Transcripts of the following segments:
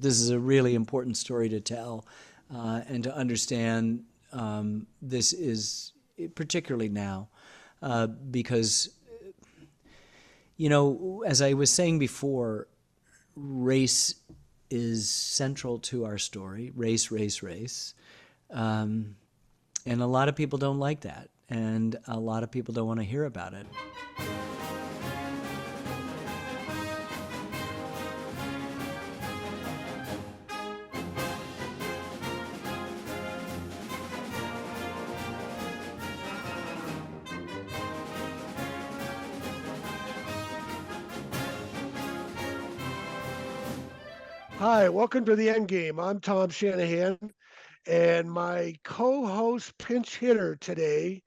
this is a really important story to tell, and to understand this is particularly now, because as I was saying before, race is central to our story. Race, race, race. And a lot of people don't like that. And a lot of people don't want to hear about it. Hi, welcome to the End Game. I'm Tom Shanahan, and my co-host pinch hitter today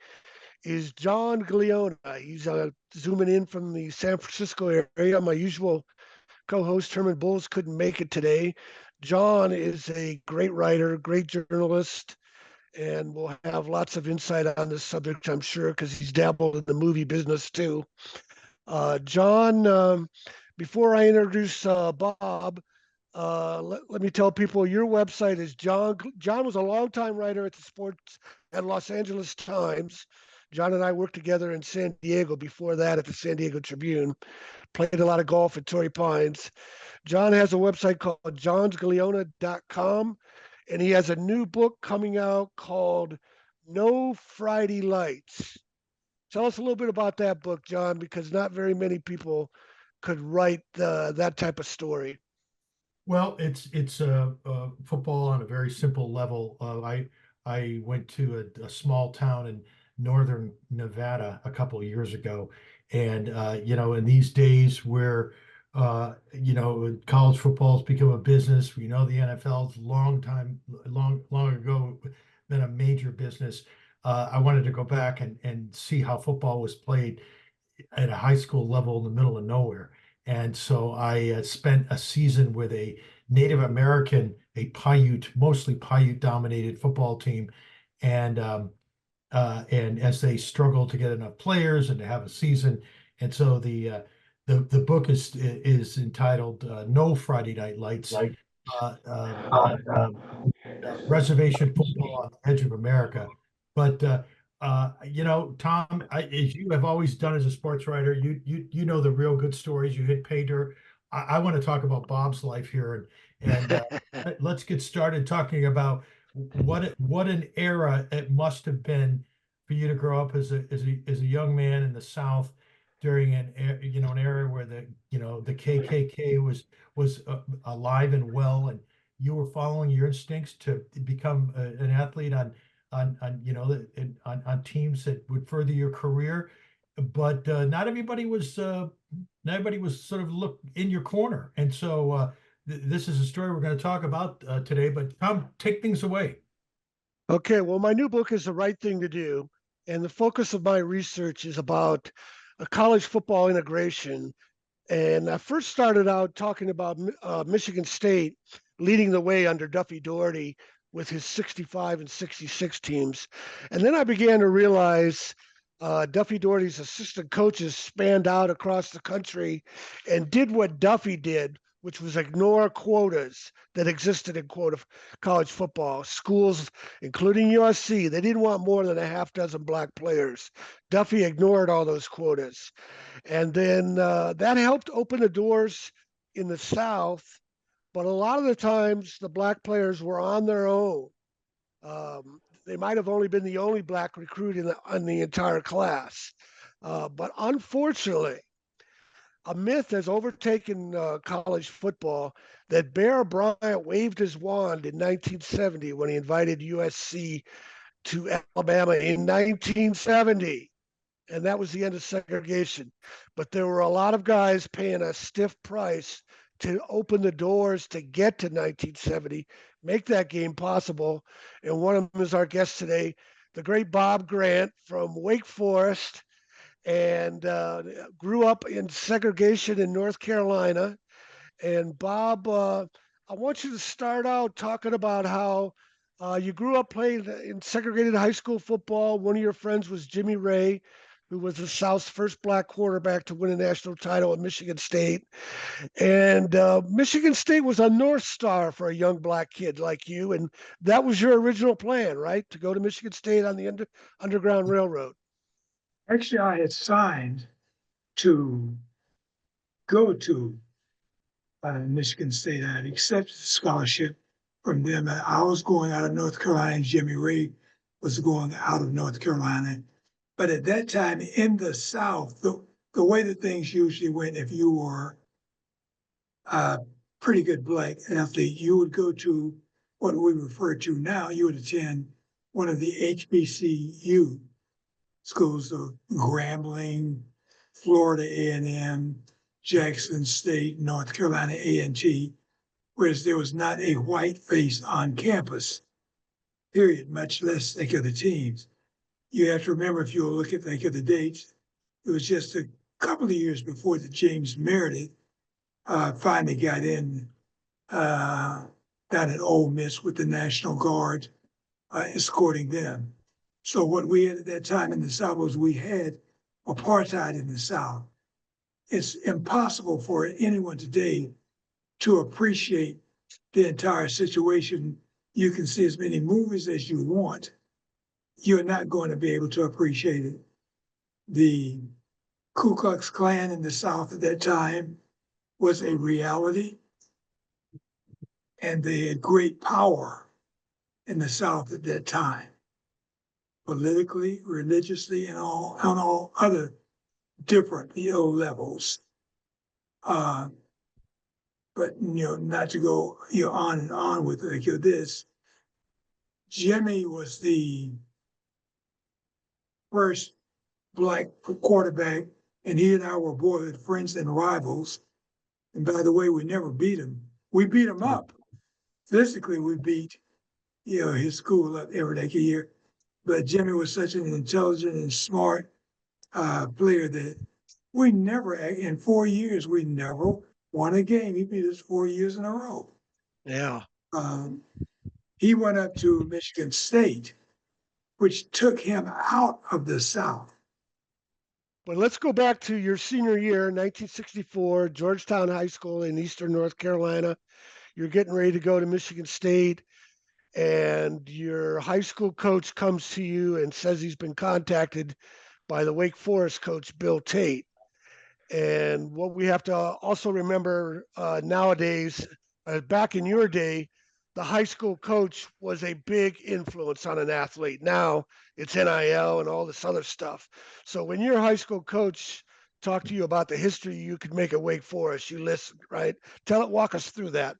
is John Gliona. He's zooming in from the San Francisco area. My usual co-host Herman Bulls couldn't make it today. John is a great writer, great journalist, and will have lots of insight on this subject, I'm sure, because he's dabbled in the movie business too. John, before I introduce Bob, let me tell people your website is John. John was a longtime writer at the Sports at Los Angeles Times. John and I worked together in San Diego before that at the San Diego Tribune. Played a lot of golf at Torrey Pines. John has a website called johnsgliona.com, and he has a new book coming out called No Friday Lights. Tell us a little bit about that book, John, because not very many people could write that type of story. Well, it's football on a very simple level. I went to a small town in northern Nevada a couple of years ago, and in these days where college football's become a business, we know the NFL's long ago been a major business. I wanted to go back and see how football was played at a high school level in the middle of nowhere. And so I spent a season with a Native American, a Paiute, mostly Paiute dominated football team. And as they struggled to get enough players and to have a season. And so the book is entitled No Friday Night Lights, uh, um, Reservation Football on the Edge of America. But Tom, as you have always done as a sports writer, you know the real good stories. You hit pay dirt. I want to talk about Bob's life here, and let's get started talking about what an era it must have been for you to grow up as a young man in the South during an era where the KKK was alive and well, and you were following your instincts to become an athlete on teams that would further your career, but not everybody was sort of look in your corner, and so this is a story we're going to talk about today. But Tom, take things away. Okay, well, my new book is The Right Thing to Do, and the focus of my research is about a college football integration. And I first started out talking about Michigan State leading the way under Duffy Daugherty with his 65 and 66 teams. And then I began to realize Duffy Daugherty's assistant coaches spanned out across the country and did what Duffy did, which was ignore quotas that existed in college football. Schools, including USC, they didn't want more than a half dozen black players. Duffy ignored all those quotas. And then that helped open the doors in the South. But a lot of the times, the black players were on their own. They might have only been the only black recruit in the entire class. But unfortunately, a myth has overtaken college football that Bear Bryant waved his wand in 1970 when he invited USC to Alabama in 1970. And that was the end of segregation. But there were a lot of guys paying a stiff price to open the doors to get to 1970, make that game possible. And one of them is our guest today, the great Bob Grant from Wake Forest, and grew up in segregation in North Carolina. And Bob, I want you to start out talking about how you grew up playing in segregated high school football. One of your friends was Jimmy Ray. who was the South's first black quarterback to win a national title at Michigan State. And Michigan State was a North Star for a young black kid like you. And that was your original plan, right? To go to Michigan State on the Underground Railroad. Actually, I had signed to go to Michigan State. I had accepted the scholarship from them. I was going out of North Carolina, and Jimmy Ray was going out of North Carolina. But at that time in the South, the way that things usually went, if you were a pretty good black athlete, you would go to what we refer to now, you would attend one of the HBCU schools of Grambling, Florida A&M, Jackson State, North Carolina A&T, whereas there was not a white face on campus, period, much less think of the teams. You have to remember, if you look at think of the dates, it was just a couple of years before that James Meredith finally got in down at Ole Miss with the National Guard escorting them. So what we had at that time in the South was we had apartheid in the South. It's impossible for anyone today to appreciate the entire situation. You can see as many movies as you want. You're not going to be able to appreciate it. The Ku Klux Klan in the South at that time was a reality, and they had great power in the South at that time, politically, religiously, and on all other different levels. But not to go on and on with this. Jimmy was the first black quarterback, and he and I were boyhood friends and rivals. And by the way, we never beat him. We beat him up. Physically, we beat his school up every year. But Jimmy was such an intelligent and smart player that we never, in 4 years, we never won a game. He beat us 4 years in a row. Yeah. He went up to Michigan State, which took him out of the South. But let's go back to your senior year, 1964, Georgetown High School in Eastern North Carolina. You're getting ready to go to Michigan State, and your high school coach comes to you and says he's been contacted by the Wake Forest coach, Bill Tate. And what we have to also remember nowadays, back in your day, the high school coach was a big influence on an athlete. Now it's NIL and all this other stuff. So when your high school coach talked to you about the history you could make at Wake Forest, you listened, right? Walk us through that.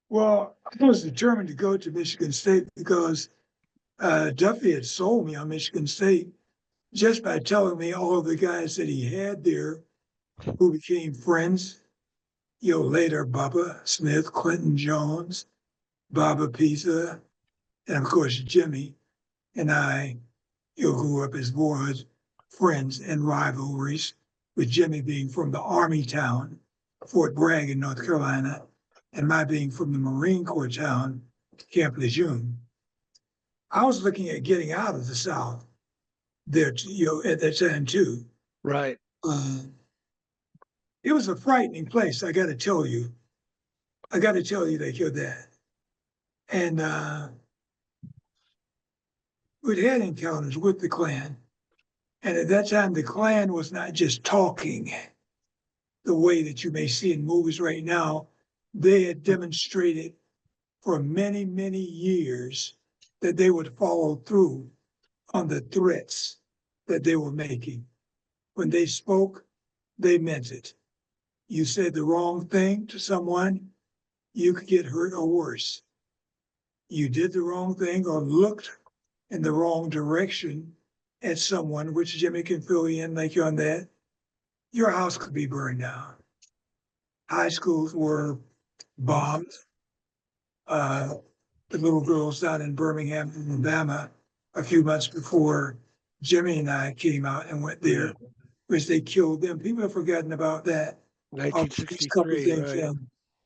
Well, I was determined to go to Michigan State because Duffy had sold me on Michigan State just by telling me all of the guys that he had there who became friends. Later, Bubba Smith, Clinton Jones, Baba Pisa, and of course, Jimmy and I, grew up as boyhood friends and rivalries, with Jimmy being from the Army town, Fort Bragg in North Carolina, and my being from the Marine Corps town, Camp Lejeune. I was looking at getting out of the South there, at that time too. Right. It was a frightening place, I got to tell you. That. And we'd had encounters with the Klan. And at that time, the Klan was not just talking the way that you may see in movies right now. They had demonstrated for many, many years that they would follow through on the threats that they were making. When they spoke, they meant it. You said the wrong thing to someone, you could get hurt or worse. You did the wrong thing or looked in the wrong direction at someone, which Jimmy can fill you in like you on that, your house could be burned down. High schools were bombed. The little girls down in Birmingham, Alabama, a few months before Jimmy and I came out and went there, which they killed them. People have forgotten about that. 1963, right.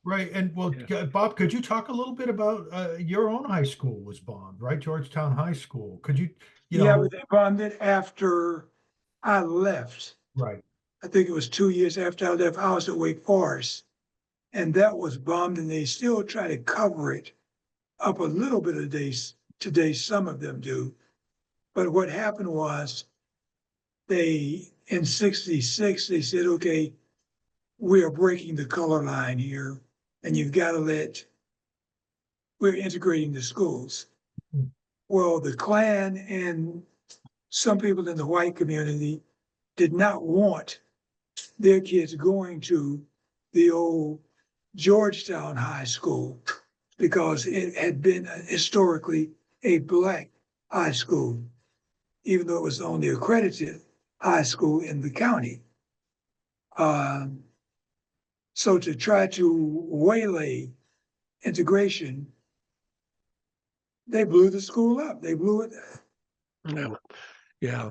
Right. And well, Yeah. Bob, could you talk a little bit about your own high school was bombed, right? Georgetown High School. Could you, you Yeah, know, but they bombed it after I left. right. I think it was 2 years after I left. I was at Wake Forest, and that was bombed, and they still try to cover it up a little bit of days today. Some of them do, but what happened was they in '66 they said, okay, we are breaking the color line here, and you've got to we're integrating the schools. Hmm. Well, the Klan and some people in the white community did not want their kids going to the old Georgetown High School because it had been historically a black high school, even though it was the only accredited high school in the county. Um, so to try to waylay integration, they blew the school up. They blew it. Yeah. Yeah.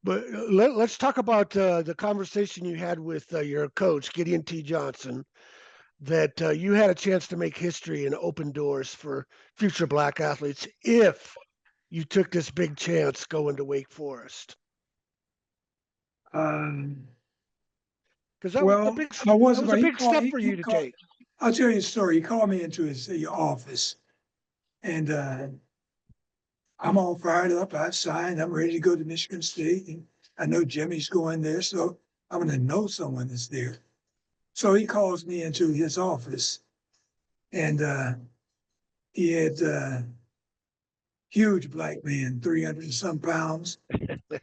But let's talk about the conversation you had with your coach, Gideon T. Johnson, that you had a chance to make history and open doors for future black athletes if you took this big chance going to Wake Forest. Um, Because that was a well, big I that wasn't was a going. big step for He you to called. take. I'll tell you a story. He called me into his office, and I'm all fired up. I've signed. I'm ready to go to Michigan State, and I know Jimmy's going there, so I'm going to know someone that's there. So he calls me into his office, and he had huge black man, 300 and some pounds,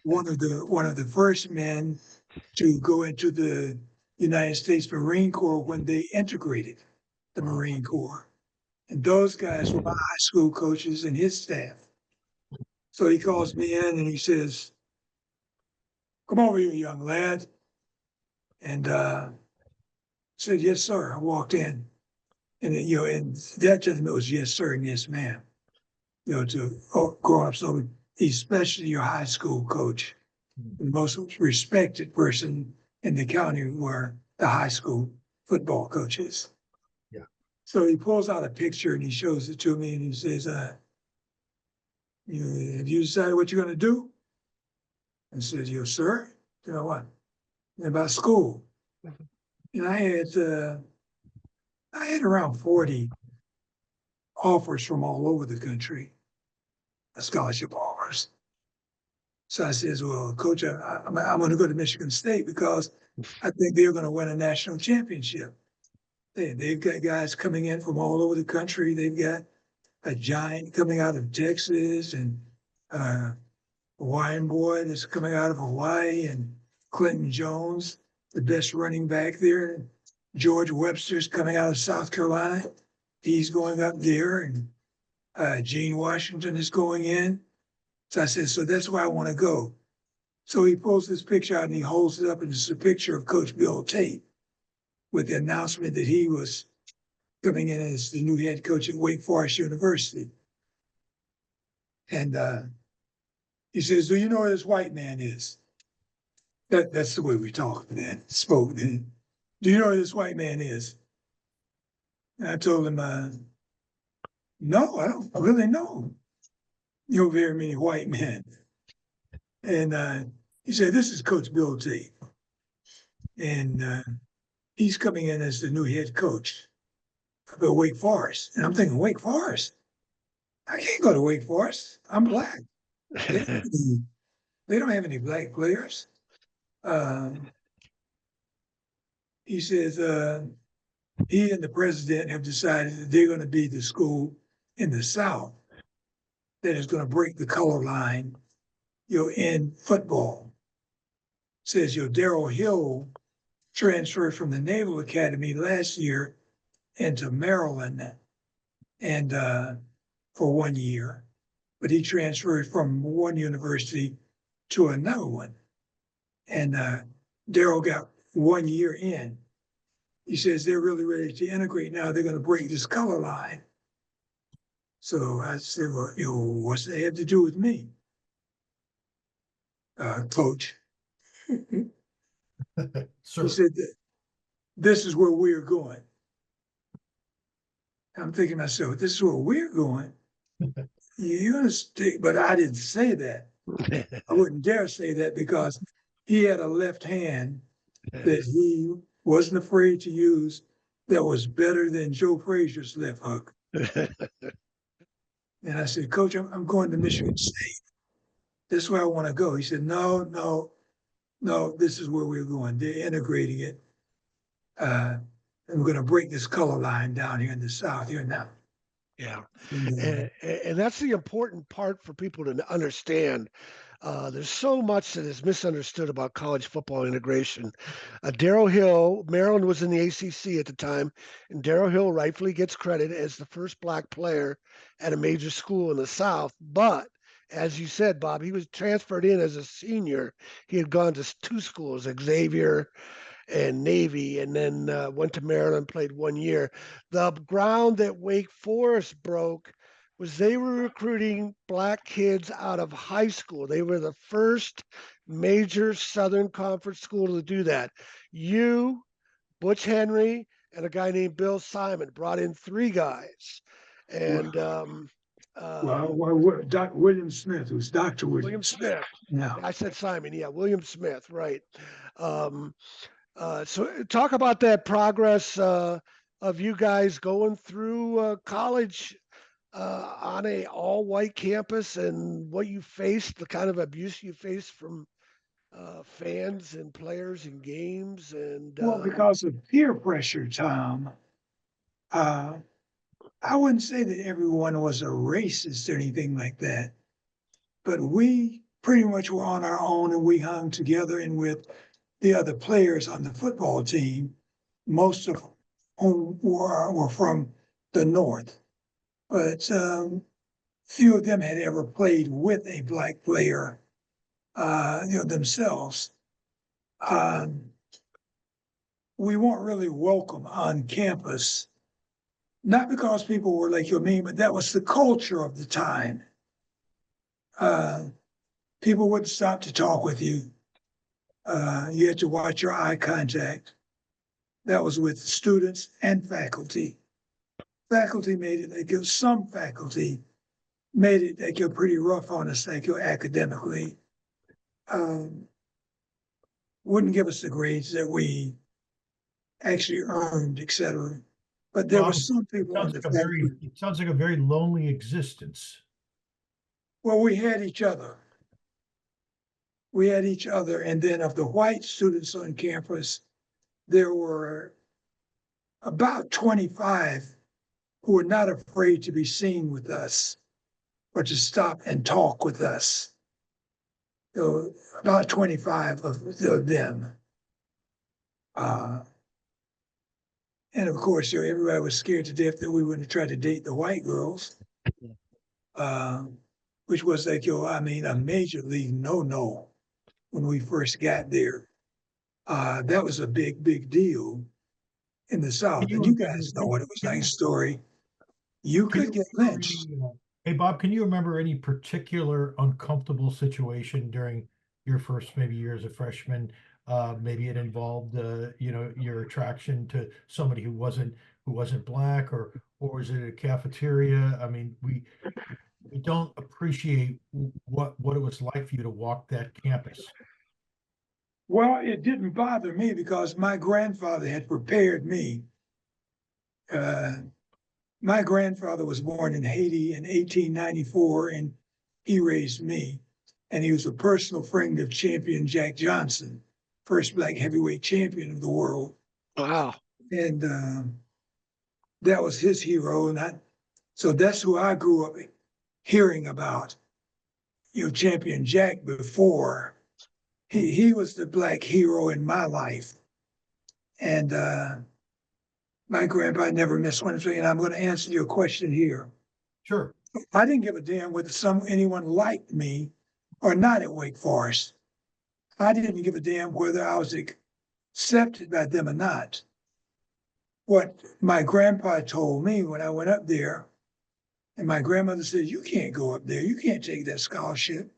one of the first men to go into the United States Marine Corps when they integrated the Marine Corps. And those guys were my high school coaches and his staff. So he calls me in and he says, "Come over here, young lad." And said, "Yes, sir." I walked in. And and that gentleman was yes, sir, and yes, ma'am. To grow up. So especially your high school coach, the most respected person in the county were the high school football coaches. Yeah. So he pulls out a picture and he shows it to me and he says, have you decided what you're going to do? I said, "Yes, sir." You know what? About school. And I had around 40 offers from all over the country, scholarship offers. So I says, "Well, coach, I'm going to go to Michigan State because I think they're going to win a national championship. They've got guys coming in from all over the country. They've got a giant coming out of Texas and a Hawaiian boy that's coming out of Hawaii and Clinton Jones, the best running back there. George Webster's coming out of South Carolina. He's going up there, and Gene Washington is going in." So I said, "So that's where I want to go." So he pulls this picture out and he holds it up, and it's a picture of Coach Bill Tate with the announcement that he was coming in as the new head coach at Wake Forest University. And he says, "Do you know who this white man is?" That's the way we talk, man. Spoke then. "Do you know who this white man is?" And I told him, "No, I don't really know. You know very many white men." And he said, "This is Coach Bill Tate. And he's coming in as the new head coach of Wake Forest." And I'm thinking, Wake Forest? I can't go to Wake Forest. I'm black. They, they don't have any black players. He says he and the president have decided that they're going to be the school in the South that is going to break the color line, in football. Says, Darrell Hill transferred from the Naval Academy last year into Maryland and for 1 year, but he transferred from one university to another one. And Darrell got 1 year in. He says they're really ready to integrate now. They're going to break this color line. So I said, "Well, what's that have to do with me, coach?" He Sir. said, "This is where we are going. I'm thinking to myself, this is where we're going. You understand? But I didn't say that. I wouldn't dare say that because he had a left hand that he wasn't afraid to use that was better than Joe Frazier's left hook. And I said, Coach, I'm going to Michigan State. This is where I want to go. He said, no, no, no, this is where we're going. They're integrating it. And we're going to break this color line down here in the South here now. Yeah. And, And that's the important part for people to understand. There's so much that is misunderstood about college football integration. Darrell Hill, Maryland was in the ACC at the time, and Darrell Hill rightfully gets credit as the first black player at a major school in the South. But as you said, Bob, he was transferred in as a senior. He had gone to two schools, Xavier and Navy, and then went to Maryland, played 1 year. The ground that Wake Forest broke was they were recruiting black kids out of high school. They were the first major Southern Conference school to do that. You, Butch Henry, and a guy named Bill Simon brought in three guys. And William Smith, it was Dr. William Smith. Yeah. I said Simon, yeah, William Smith, right. So talk about that progress of you guys going through college on a all-white campus and what you faced, the kind of abuse you faced from fans and players in games. And Well, because of peer pressure, Tom, I wouldn't say that everyone was a racist or anything like that, but we pretty much were on our own and we hung together and with the other players on the football team, most of whom were from the North. But few of them had ever played with a black player, themselves. We weren't really welcome on campus, not because people were like you and me, but that was the culture of the time. People wouldn't stop to talk with you. You had to watch your eye contact. That was with students and faculty. Faculty made it, like some faculty made it like you're pretty rough on us, like you're academically. Wouldn't give us the grades that we actually earned, et cetera. But there were some people on the faculty. It sounds like a very lonely existence. Well, we had each other. We had each other. And then of the white students on campus, there were about 25 who were not afraid to be seen with us or to stop and talk with us. So about 25 of them. And of course, everybody was scared to death that we wouldn't try to date the white girls, which was like, a major league no-no when we first got there. That was a big, big deal in the South. And you guys know what it was like, story. You could get lynched. Hey, Bob, can you remember any particular uncomfortable situation during your first maybe year as a freshman? Maybe it involved, your attraction to somebody who wasn't black, or was it a cafeteria? I mean, we don't appreciate what it was like for you to walk that campus. Well, it didn't bother me because my grandfather had prepared me. My grandfather was born in Haiti in 1894, and he raised me. And he was a personal friend of champion Jack Johnson, first black heavyweight champion of the world. Wow. And that was his hero. And so that's who I grew up hearing about, champion Jack before. He was the black hero in my life. And my grandpa never missed one. And I'm going to answer your question here. Sure. I didn't give a damn whether anyone liked me or not at Wake Forest. I didn't give a damn whether I was accepted by them or not. What my grandpa told me when I went up there, and my grandmother said, you can't go up there. You can't take that scholarship.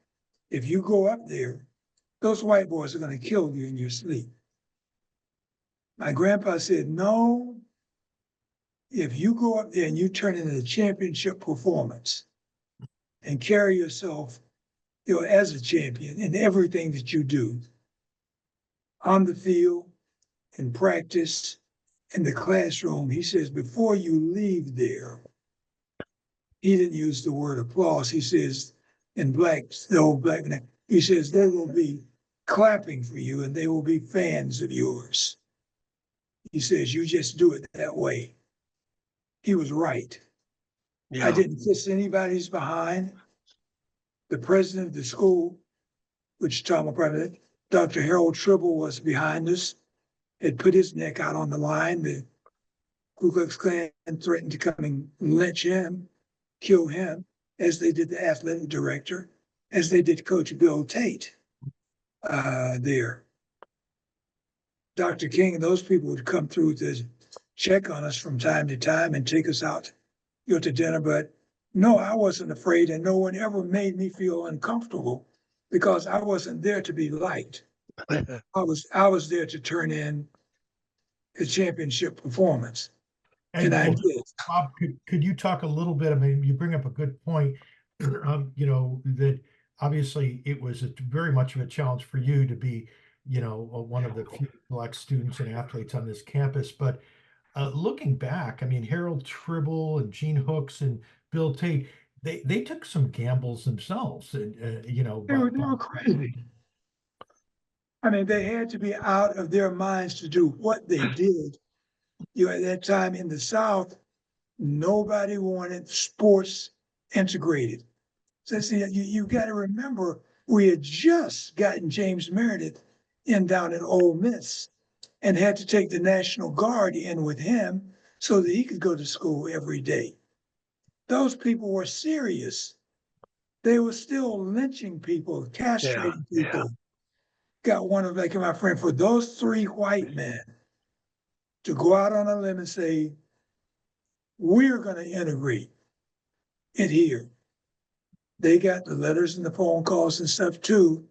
If you go up there, those white boys are going to kill you in your sleep. My grandpa said, no, if you go up there and you turn in a championship performance and carry yourself, as a champion in everything that you do, on the field, in practice, in the classroom, he says, before you leave there, he didn't use the word applause. He says, in the old black man, he says, they will be clapping for you and they will be fans of yours. He says, you just do it that way. He was right. I didn't kiss anybody's behind. The president of the school, which Tom president, Dr. Harold Tribble was behind us, had put his neck out on the line. The Ku Klux Klan threatened to come and lynch him, kill him, as they did the athletic director, as they did Coach Bill Tate there. Dr. King and those people would come through to check on us from time to time and take us out, to dinner. But no, I wasn't afraid, and no one ever made me feel uncomfortable because I wasn't there to be liked. I was there to turn in a championship performance. And I did. Bob, could you talk a little bit? I mean, you bring up a good point. That obviously it was very much of a challenge for you to be, one of the few Black students and athletes on this campus. But looking back, I mean, Harold Tribble and Gene Hooks and Bill Tate, they took some gambles themselves, and they were crazy. I mean, they had to be out of their minds to do what they did. At that time in the South, nobody wanted sports integrated. So see, you got to remember, we had just gotten James Meredith down at Ole Miss and had to take the National Guard in with him so that he could go to school every day. Those people were serious. They were still lynching people, castrating people. Yeah. Got one of, like my friend, for those three white men to go out on a limb and say, we're going to integrate it here. They got the letters and the phone calls and stuff too.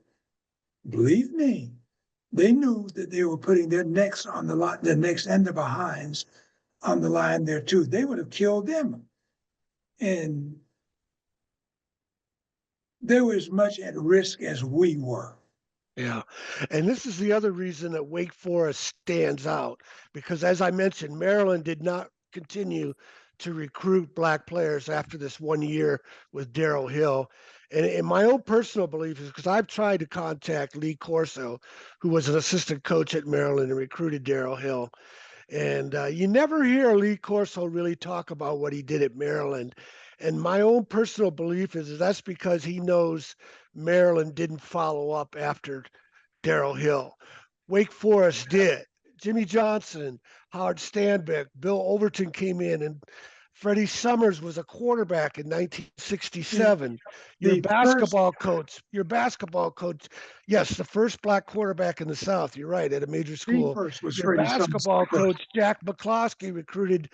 Believe me, they knew that they were putting their necks on the line, their necks and their behinds on the line there too. They would have killed them. And they were as much at risk as we were. Yeah. And this is the other reason that Wake Forest stands out, because as I mentioned, Maryland did not continue to recruit Black players after this 1 year with Darrell Hill. And in my own personal belief is because I've tried to contact Lee Corso, who was an assistant coach at Maryland and recruited Darrell Hill. And you never hear Lee Corso really talk about what he did at Maryland. And my own personal belief is that's because he knows Maryland didn't follow up after Darrell Hill. Wake Forest did. Jimmy Johnson, Howard Stanbeck, Bill Overton came in, and Freddie Summers was a quarterback in 1967. Your basketball coach, yes, the first Black quarterback in the South. You're right, at a major school. Your basketball coach, Jack McCloskey, recruited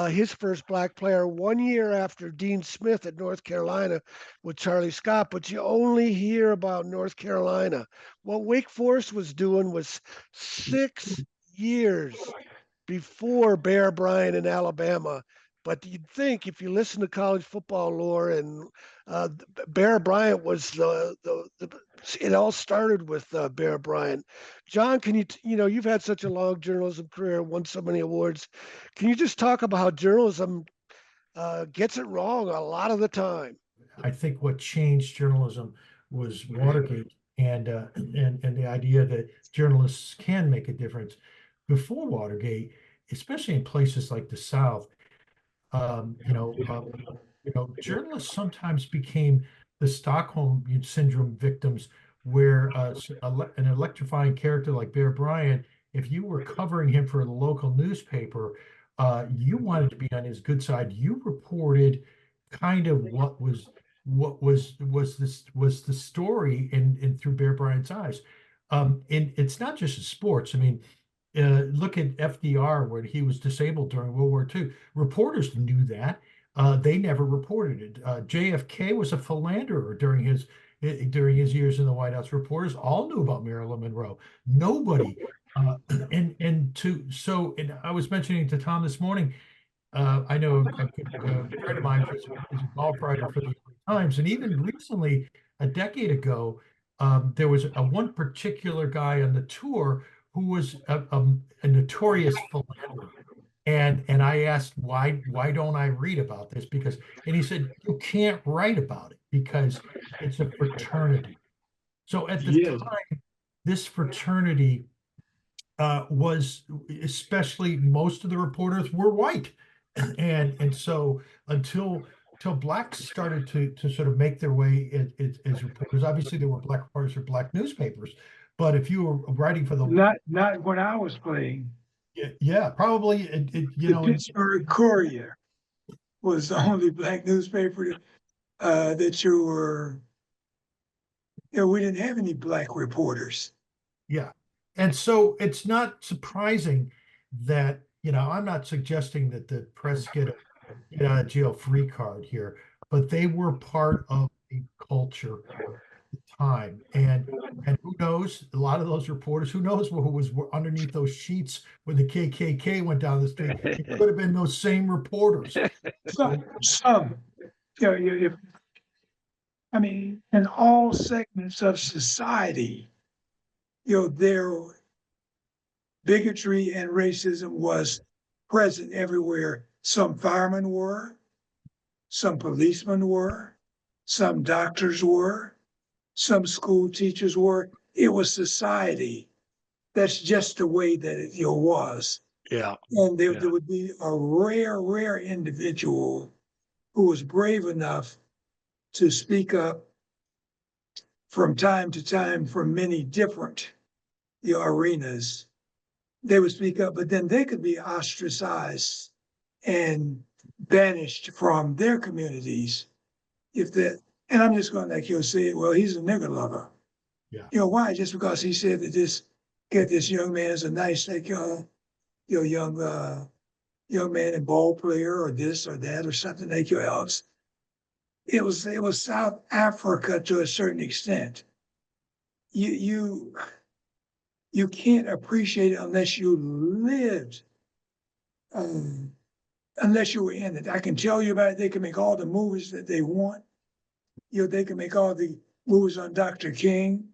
his first Black player 1 year after Dean Smith at North Carolina with Charlie Scott, but you only hear about North Carolina. What Wake Forest was doing was 6 years before Bear Bryant in Alabama. But you'd think if you listen to college football lore, and Bear Bryant was it all started with Bear Bryant. John, can you've had such a long journalism career, won so many awards. Can you just talk about how journalism gets it wrong a lot of the time? I think what changed journalism was Watergate and the idea that journalists can make a difference. Before Watergate, especially in places like the South, journalists sometimes became the Stockholm syndrome victims, where an electrifying character like Bear Bryant, if you were covering him for the local newspaper, you wanted to be on his good side. You reported kind of what was the story in through Bear Bryant's eyes. And it's not just in sports. I mean, look at FDR when he was disabled during World War II. Reporters knew that. They never reported it. JFK was a philanderer during his years in the White House. Reporters all knew about Marilyn Monroe. Nobody. And I was mentioning to Tom this morning, I know a good friend of mine is a golf writer for the LA Times, and even recently, a decade ago, there was one particular guy on the tour who was a notorious philanderer. And I asked why don't I read about this? Because and he said you can't write about it because it's a fraternity. So at the Yes. time, this fraternity was especially most of the reporters were white, and so until blacks started to sort of make their way as reporters, obviously there were black reporters for black newspapers, but if you were writing for the Not when I was playing. yeah, probably you The know Pittsburgh Courier was the only black newspaper that you were. You know, we didn't have any black reporters. yeah. And so it's not surprising that, I'm not suggesting that the press get out of jail free card here, but they were part of the culture at the time. And who knows, a lot of those reporters, who knows who was underneath those sheets when the KKK went down the street? It could have been those same reporters. Some, you know, if I mean, in all segments of society, their bigotry and racism was present everywhere. Some firemen were, some policemen were, some doctors were, some school teachers were. It was society. That's just the way that it was. Yeah. And there would be a rare individual who was brave enough to speak up from time to time from many different arenas. They would speak up, but then they could be ostracized and banished from their communities if that. And I'm just going to say, well, he's a nigger lover. Yeah. Why? Just because he said that this young man is a nice, young man and ball player or this or that or something else. It was South Africa to a certain extent. You can't appreciate it unless you lived, unless you were in it. I can tell you about it. They can make all the movies that they want. They can make all the movies on Dr. King,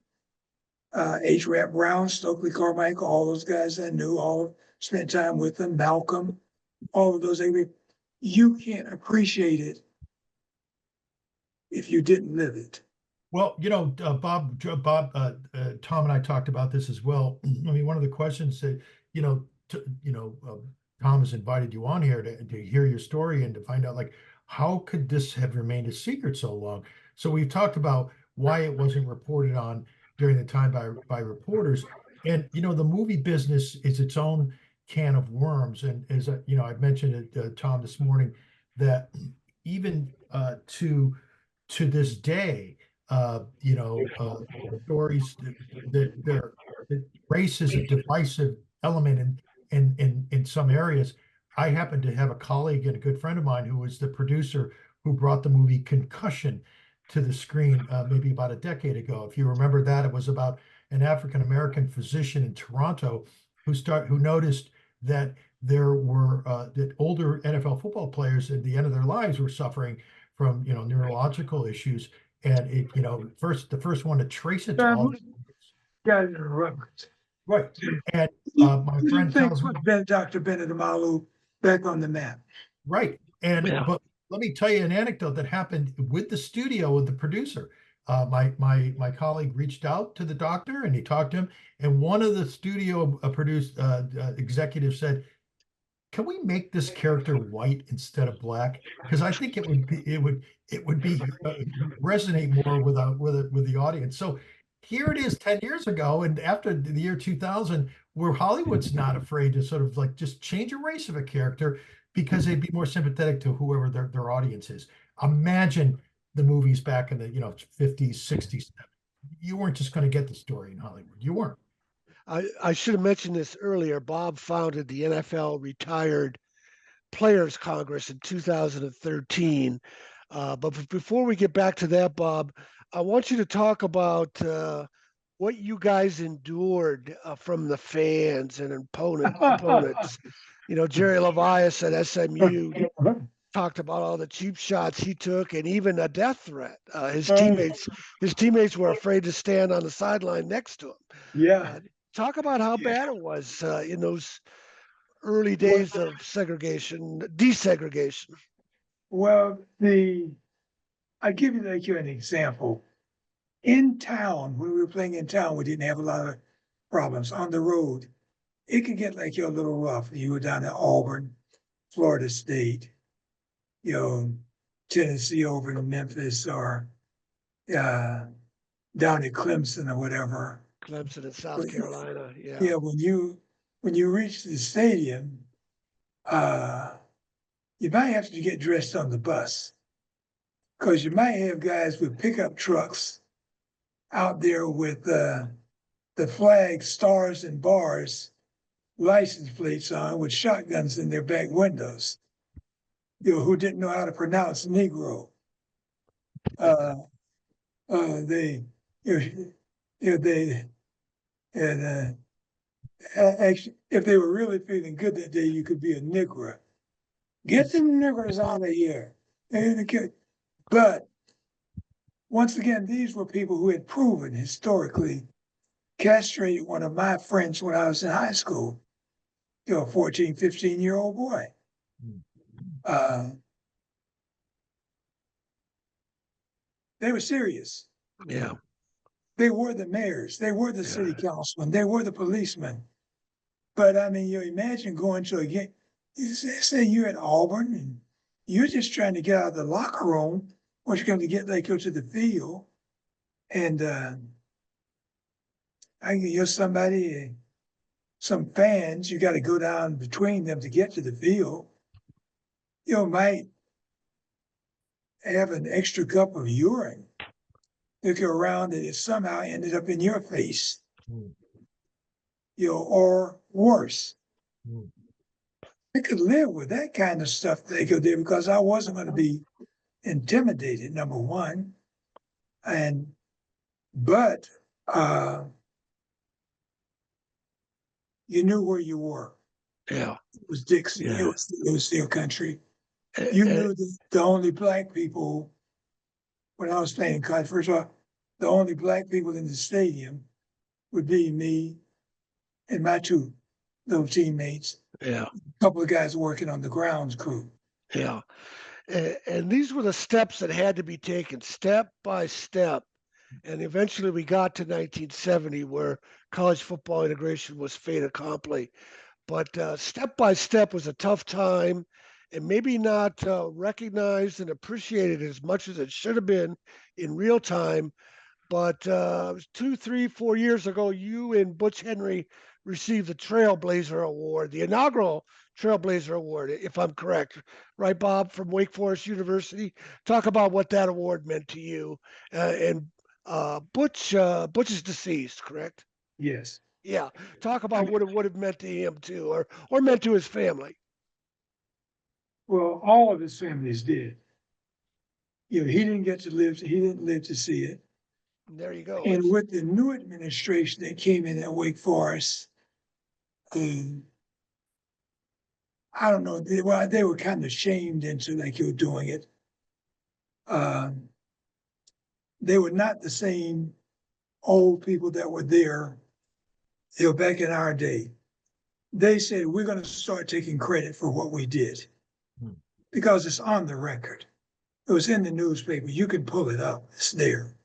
H. Rap Brown, Stokely Carmichael, all those guys I knew, spent time with them, Malcolm, all of those. You can't appreciate it if you didn't live it. Well, Bob, Tom and I talked about this as well. I mean, one of the questions that, Tom has invited you on here to hear your story and to find out, like, how could this have remained a secret so long? So we've talked about why it wasn't reported on during the time by reporters. And, the movie business is its own can of worms. And as, I mentioned it, Tom, this morning, that even to this day, stories that race is a divisive element in some areas. I happen to have a colleague and a good friend of mine who was the producer who brought the movie Concussion to the screen maybe about a decade ago. If you remember that, it was about an African-American physician in Toronto who noticed that there were that older NFL football players at the end of their lives were suffering from neurological issues. And the first one to trace it to all. Got it interrupted. Right. And my friend tells me Dr. Bennett Omalu back on the map. Right. And but let me tell you an anecdote that happened with the studio with the producer. My colleague reached out to the doctor and he talked to him. And one of the studio executives said, "Can we make this character white instead of black? Because I think it would be resonate more with the audience." So here it is 10 years ago, and after the year 2000, where Hollywood's not afraid to sort of like just change a race of a character because they'd be more sympathetic to whoever their audience is. Imagine the movies back in the 50s, 60s. You weren't just going to get the story in Hollywood. You weren't. I should have mentioned this earlier. Bob founded the NFL Retired Players Congress in 2013. But before we get back to that, Bob, I want you to talk about what you guys endured from the fans and opponents Jerry Levias at SMU talked about all the cheap shots he took and even a death threat. His teammates were afraid to stand on the sideline next to him. Yeah. Talk about how bad it was in those early days of desegregation. Well, I give you like you an example. In town, when we were playing in town, we didn't have a lot of problems. On the road, it could get like a little rough. You were down at Auburn, Florida State, Tennessee over to Memphis, or down at Clemson or whatever. Clemson and South Carolina, yeah. Yeah, when you reach the stadium, you might have to get dressed on the bus because you might have guys with pickup trucks out there with the flag, stars, and bars license plates on with shotguns in their back windows, who didn't know how to pronounce Negro. They, they, and actually, if they were really feeling good that day, you could be a Negro. Get them niggers out of here. But once again, these were people who had proven historically castrated one of my friends when I was in high school, a 14, 15-year-old boy. They were serious. Yeah. They were the mayors. They were the city councilmen. They were the policemen. But I mean, you imagine going to a game. Say you're at Auburn and you're just trying to get out of the locker room, or you're going to go to the field, and you're somebody, some fans. You got to go down between them to get to the field. You might have an extra cup of urine. Look around and it somehow ended up in your face, or worse. I could live with that kind of stuff they could do because I wasn't going to be intimidated, number one. But you knew where you were. Yeah. It was Dixie. Yeah. It was their country. You knew the only black people, when I was playing college, first of all, the only black people in the stadium would be me and my two little teammates. Yeah. A couple of guys working on the grounds crew. Yeah. And these were the steps that had to be taken step by step. And eventually we got to 1970 where college football integration was fait accompli. But step by step was a tough time and maybe not recognized and appreciated as much as it should have been in real time. But 2, 3, 4 years ago, you and Butch Henry received the Trailblazer Award, the inaugural Trailblazer Award, if I'm correct. Right, Bob, from Wake Forest University? Talk about what that award meant to you. And Butch is deceased, correct? Yes. Yeah. Talk about what it would have meant to him, too, or meant to his family. Well, all of his families did. He didn't live to see it. There you go. And with the new administration that came in at Wake Forest, I don't know, they were kind of shamed into doing it. They were not the same old people that were there, back in our day. They said, we're going to start taking credit for what we did because it's on the record. It was in the newspaper. You can pull it up. It's there.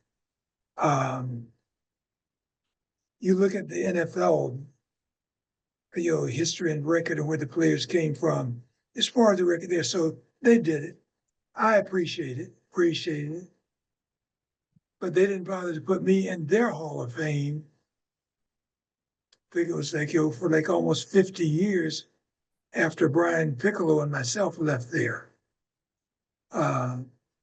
You look at the NFL, history and record of where the players came from. It's part of the record there. So they did it. I appreciated it. But they didn't bother to put me in their Hall of Fame. I think it was for almost 50 years after Brian Piccolo and myself left there.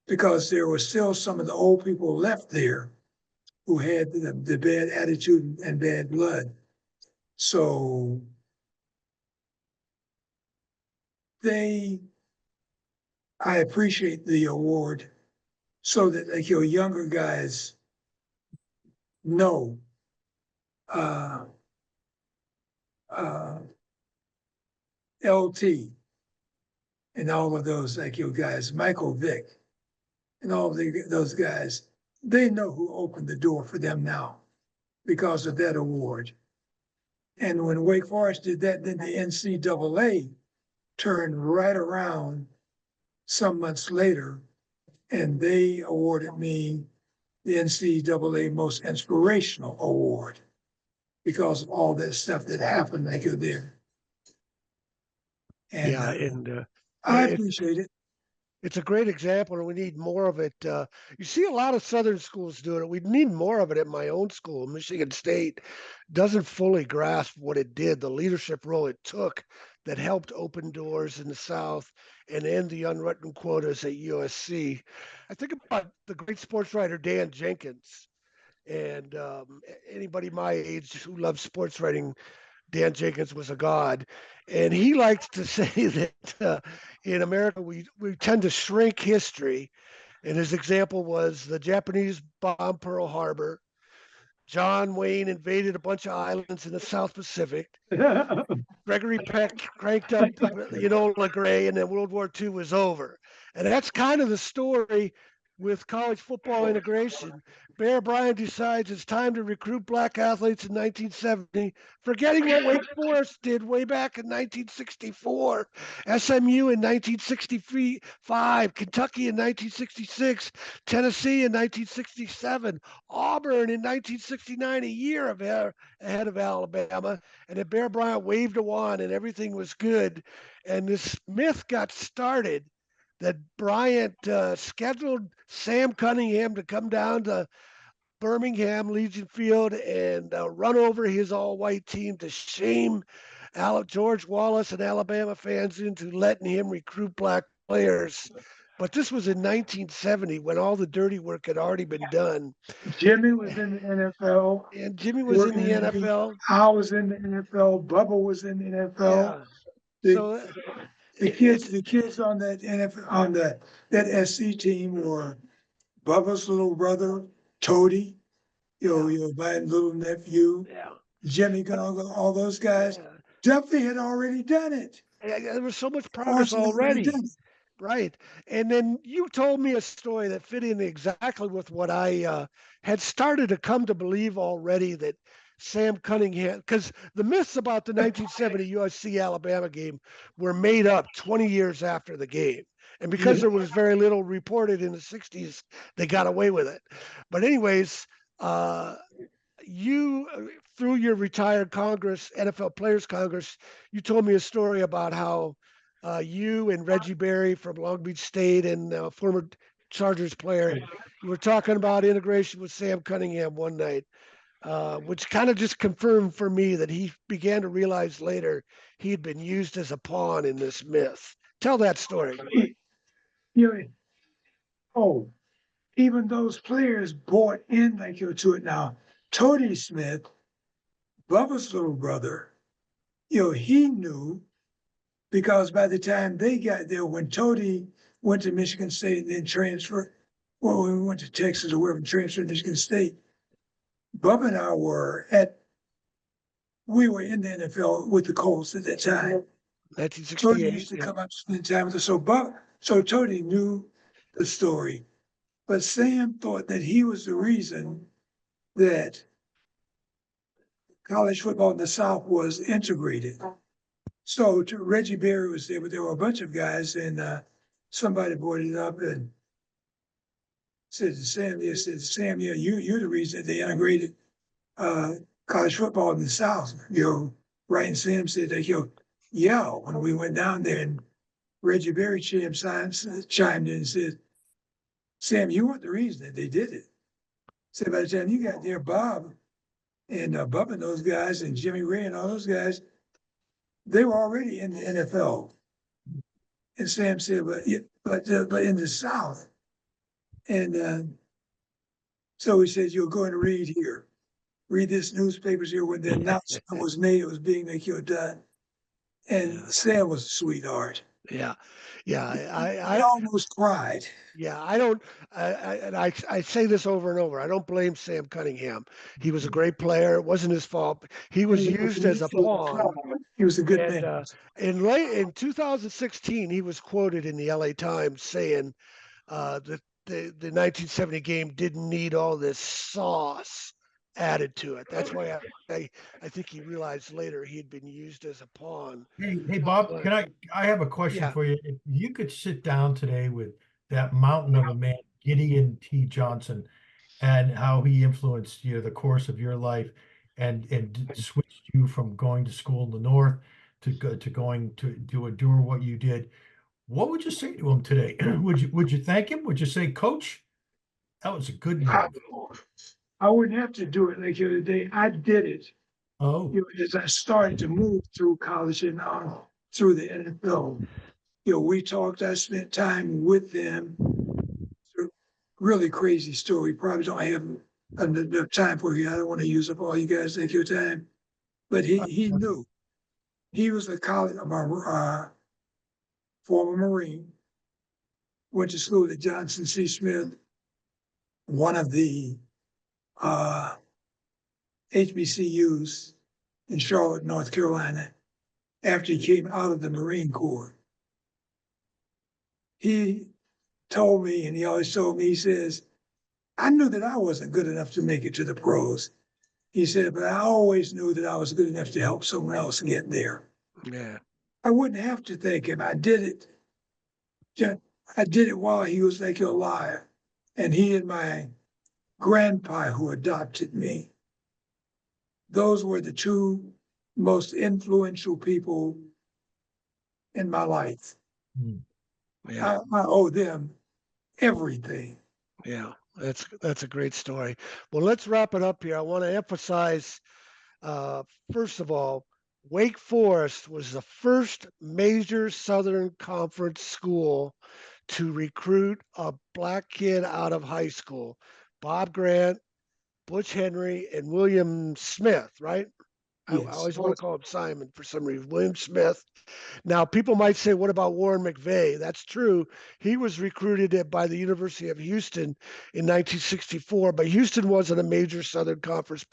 Because there were still some of the old people left there who had the bad attitude and bad blood. So I appreciate the award so that younger guys know LT, and all of those like you guys, Michael Vick, and all of those guys, they know who opened the door for them now because of that award. And when Wake Forest did that, then the NCAA turned right around some months later, and they awarded me the NCAA Most Inspirational Award because of all that stuff that happened like you're there. And Yeah, and I it- appreciate it. it's a great example, and we need more of it. You see a lot of Southern schools doing it. We need more of it at my own school. Michigan State doesn't fully grasp what it did, the leadership role it took that helped open doors in the South and end the unwritten quotas at USC. I think about the great sports writer Dan Jenkins, and anybody my age who loves sports writing, Dan Jenkins was a god. And he likes to say that in America, we tend to shrink history. And his example was the Japanese bombed Pearl Harbor. John Wayne invaded a bunch of islands in the South Pacific. Gregory Peck cranked up, Enola Gray, and then World War II was over. And that's kind of the story with college football integration. Bear Bryant decides it's time to recruit black athletes in 1970, forgetting what Wake Forest did way back in 1964, SMU in 1965, Kentucky in 1966, Tennessee in 1967, Auburn in 1969, a year ahead of Alabama. And then Bear Bryant waved a wand and everything was good. And this myth got started that Bryant scheduled Sam Cunningham to come down to Birmingham Legion Field and run over his all-white team to shame George Wallace and Alabama fans into letting him recruit black players. But this was in 1970 when all the dirty work had already been done. Jimmy was in the NFL. And Jimmy was in the NFL. I was in the NFL. Bubba was in the NFL. Yeah. So The kids on that NFL on that SC team were Bubba's little brother, Toady, my little nephew, yeah. Jimmy Gongo, all those guys. Yeah. Duffy had already done it. There was so much progress already. Right. And then you told me a story that fit in exactly with what I had started to come to believe already, that Sam Cunningham, because the myths about the 1970 USC Alabama game were made up 20 years after the game. And because there was very little reported in the 60s, they got away with it. But anyways, you, through your retired Congress, NFL Players Congress, you told me a story about how you and Reggie Berry from Long Beach State and former Chargers player, you were talking about integration with Sam Cunningham one night, which kind of just confirmed for me that he began to realize later he had been used as a pawn in this myth. Tell that story. Even those players bought in to it now. Toady Smith, Bubba's little brother, he knew, because by the time they got there, when Toady went to Michigan State and then transferred, well, when we went to Texas or wherever, transferred to Michigan State, Bubba and I we were in the NFL with the Colts at that time. 1968. Toady used to come up to spend time with us. So Toady knew the story, but Sam thought that he was the reason that college football in the South was integrated. So Reggie Berry was there, but there were a bunch of guys, and somebody brought it up and said to Sam, you're the reason that they integrated college football in the South. Right? And Sam said that, when we went down there, and Reggie Berry chimed in and said, Sam, you weren't the reason that they did it. So by the time you got there, Bob and Bubba and those guys and Jimmy Ray and all those guys, they were already in the NFL. And Sam said, but in the South. And so he said, you're going to read here. Read this newspapers here. When the announcement was made, it was being done. And Sam was a sweetheart. Yeah. Yeah. I almost cried. Yeah, I don't, and I say this over and over. I don't blame Sam Cunningham. He was a great player. It wasn't his fault. He was used as a pawn. He was a good And man. in 2016, he was quoted in the LA Times saying that the 1970 game didn't need all this sauce added to it. That's why I think he realized later he'd been used as a pawn. Hey, Bob, But I have a question yeah, for you. If you could sit down today with that mountain of a man, Gideon T. Johnson, and how he influenced the course of your life and switched you from going to school in the north to going to endure what you did, what would you say to him today? Would you thank him? Would you say, Coach, that was a good I, move? I wouldn't have to do it like the other day. I did it. Oh, As I started to move through college and through the NFL. We talked. I spent time with them. Really crazy story. Probably don't have enough time for you. I don't want to use up all you guys. Take your time. But he knew. He was a college, former Marine. Went to school at Johnson C. Smith, one of the HBCUs in Charlotte, North Carolina. After he came out of the Marine Corps, he told me, and he always told me, he says, I knew that I wasn't good enough to make it to the pros. He said, but I always knew that I was good enough to help someone else get there. yeah, I wouldn't have to thank him. I did it. I did it while he was like alive. And he and my grandpa who adopted me, those were the two most influential people in my life. hmm. yeah, I owe them everything. yeah. That's a great story. Well, let's wrap it up here. I want to emphasize, uh, first of all, Wake Forest was the first major Southern Conference school to recruit a black kid out of high school. Bob Grant, Butch Henry, and William Smith, right? I Yes. always want to call him Simon for some reason. William Smith. Now, people might say, what about Warren McVeigh? That's true. He was recruited by the University of Houston in 1964, but Houston wasn't a major Southern Conference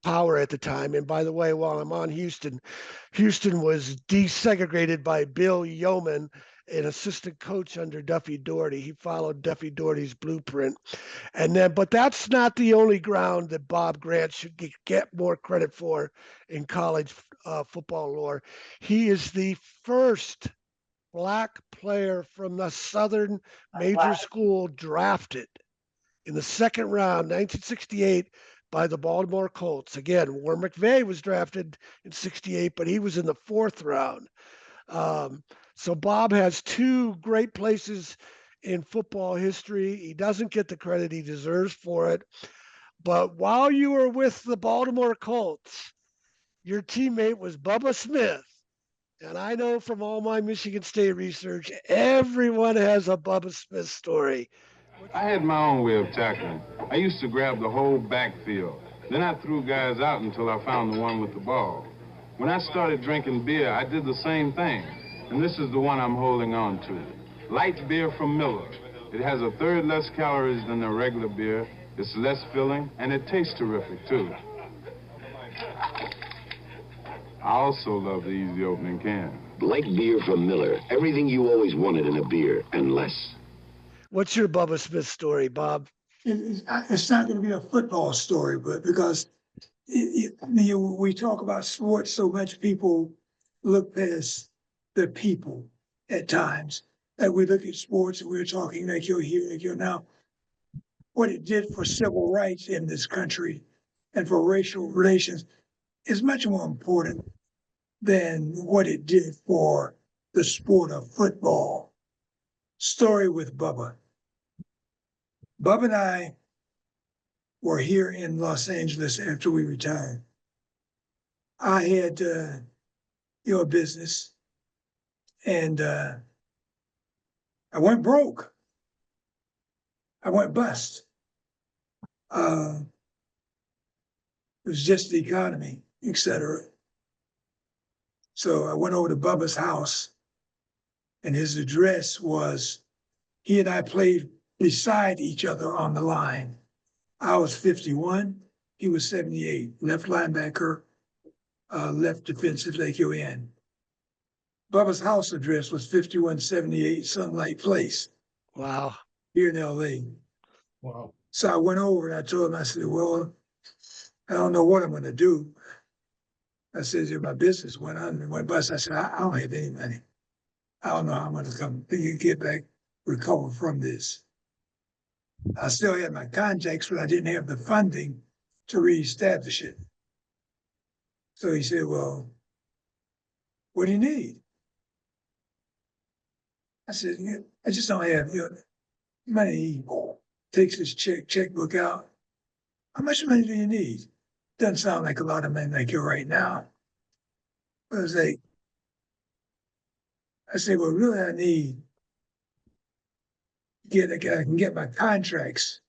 power at the time. And by the way, while I'm on Houston, Houston was desegregated by Bill Yeoman, an assistant coach under Duffy Daugherty. He followed Duffy Daugherty's blueprint. And then, but that's not the only ground that Bob Grant should get more credit for in college football lore. He is the first black player from the Southern major school drafted in the second round, 1968, by the Baltimore Colts. Again, Warren McVeigh was drafted in 68, but he was in the fourth round. Um, so Bob has two great places in football history. He doesn't get the credit he deserves for it. But while you were with the Baltimore Colts, your teammate was Bubba Smith. And I know from all my Michigan State research, everyone has a Bubba Smith story. I had my own way of tackling. I used to grab the whole backfield. Then I threw guys out until I found the one with the ball. When I started drinking beer, I did the same thing. And this is the one I'm holding on to. Light beer from Miller. It has a third less calories than the regular beer. It's less filling, and it tastes terrific, too. I also love the easy opening can. Light beer from Miller. Everything you always wanted in a beer, and less. What's your Bubba Smith story, Bob? It's not going to be a football story, but because we talk about sports so much, people look past the people at times. And we look at sports and we're talking like you're here, like you're now. What it did for civil rights in this country and for racial relations is much more important than what it did for the sport of football. Story with Bubba. Bubba and I were here in Los Angeles after we retired. I had a business, and I went broke. I went bust. It was just the economy, etc. So I went over to Bubba's house, And his address was, he and I played beside each other on the line. I was 51, he was 78, left linebacker, left defensive Lakeview end. Bubba's house address was 5178 Sunlight Place Wow. here in LA. Wow. So I went over and I told him, I said, well, I don't know what I'm going to do. I said, if my business went on and went bust, I said, I don't have any money. I don't know how I'm going to come get back, recover from this. I still had my contacts, but I didn't have the funding to reestablish it. So he said, well, what do you need? I said, yeah, I just don't have money. He takes his checkbook out. How much money do you need? Doesn't sound like a lot of money like you're right now. But I was like, I said, well, really, I need I can get my contracts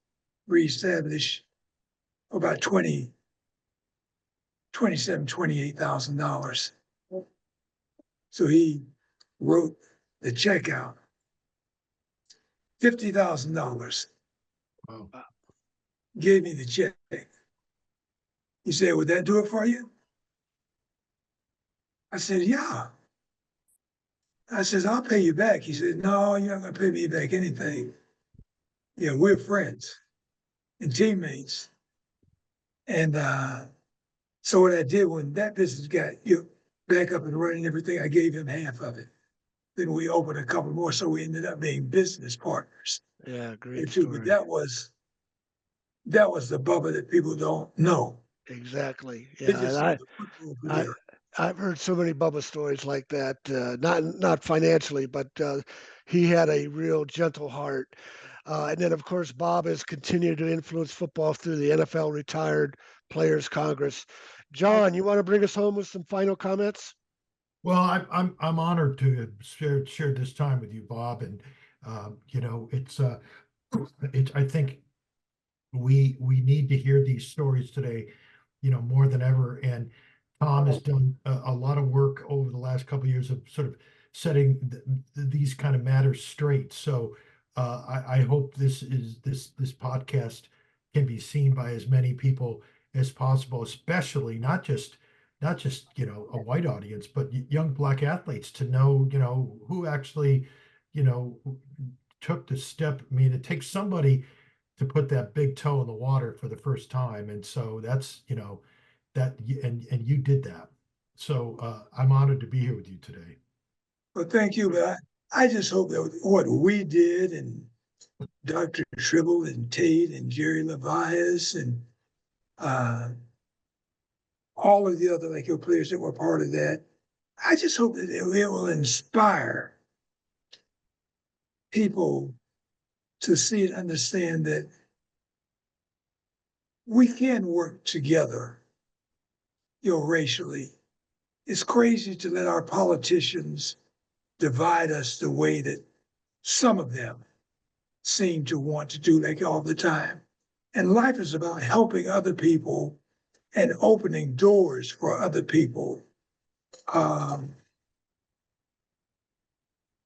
reestablished for about $28,000. So he wrote the check out, $50,000. Wow. Gave me the check. He said, would that do it for you? I said, yeah. I said, I'll pay you back. He said, no, you're not going to pay me back anything. Yeah, we're friends and teammates. And so what I did when that business got back up and running everything, I gave him half of it. Then we opened a couple more, so we ended up being business partners. Yeah, great But story. that was the Bubba that people don't know. Exactly. They Yeah, just and know the football player. I've heard so many Bubba stories like that. Not financially, but he had a real gentle heart. And then, of course, Bob has continued to influence football through the NFL Retired Players Congress. John, you want to bring us home with some final comments? Well, I'm honored to share this time with you, Bob, and you know, it's I think we need to hear these stories today, you know, more than ever. And Tom has done a lot of work over the last couple of years of sort of setting these kind of matters straight. So I hope this podcast can be seen by as many people as possible, especially not just you know a white audience, but young Black athletes to know you know who actually you know took the step. I mean, it takes somebody to put that big toe in the water for the first time, and so that's you know and you did that. So I'm honored to be here with you today. Well, thank you, but I just hope that what we did and Dr. Tribble and Tate and Jerry Levias and all of the other Lakeview players that were part of that, I just hope that it will inspire people to see and understand that we can work together, you know, racially. It's crazy to let our politicians divide us the way that some of them seem to want to do, like all the time. And life is about helping other people and opening doors for other people.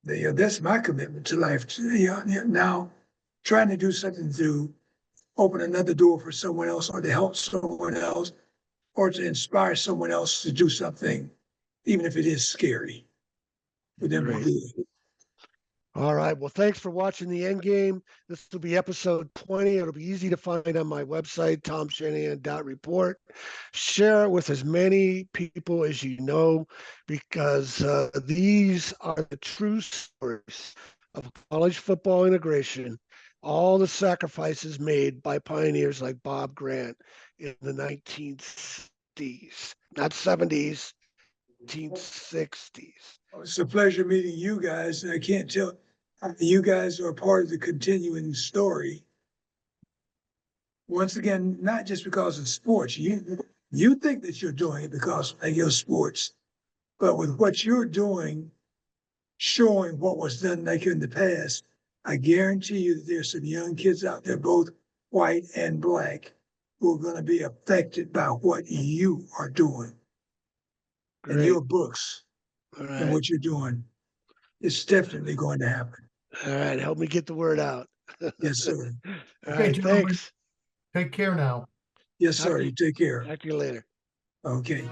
That's my commitment to life. Now, trying to do something to open another door for someone else, or to help someone else, or to inspire someone else to do something, even if it is scary for them to Great. do it. All right. Well, thanks for watching the End Game. This will be episode 20. It'll be easy to find on my website, tomshanahan.report. Share it with as many people as you know, because these are the true stories of college football integration, all the sacrifices made by pioneers like Bob Grant in the 1960s, not 70s, 1960s. It's a pleasure meeting you guys. And I can't tell, you guys are part of the continuing story. Once again, not just because of sports. You think that you're doing it because of your sports, but with what you're doing, showing what was done like in the past, I guarantee you that there's some young kids out there, both white and black, who are going to be affected by what you are doing and Great. your books All and right. what you're doing. It's definitely going to happen. All right, help me get the word out. Yes, sir. All Okay, right, gentlemen. thanks. Take care now. Yes, sir. You take care. Talk to you later. Okay.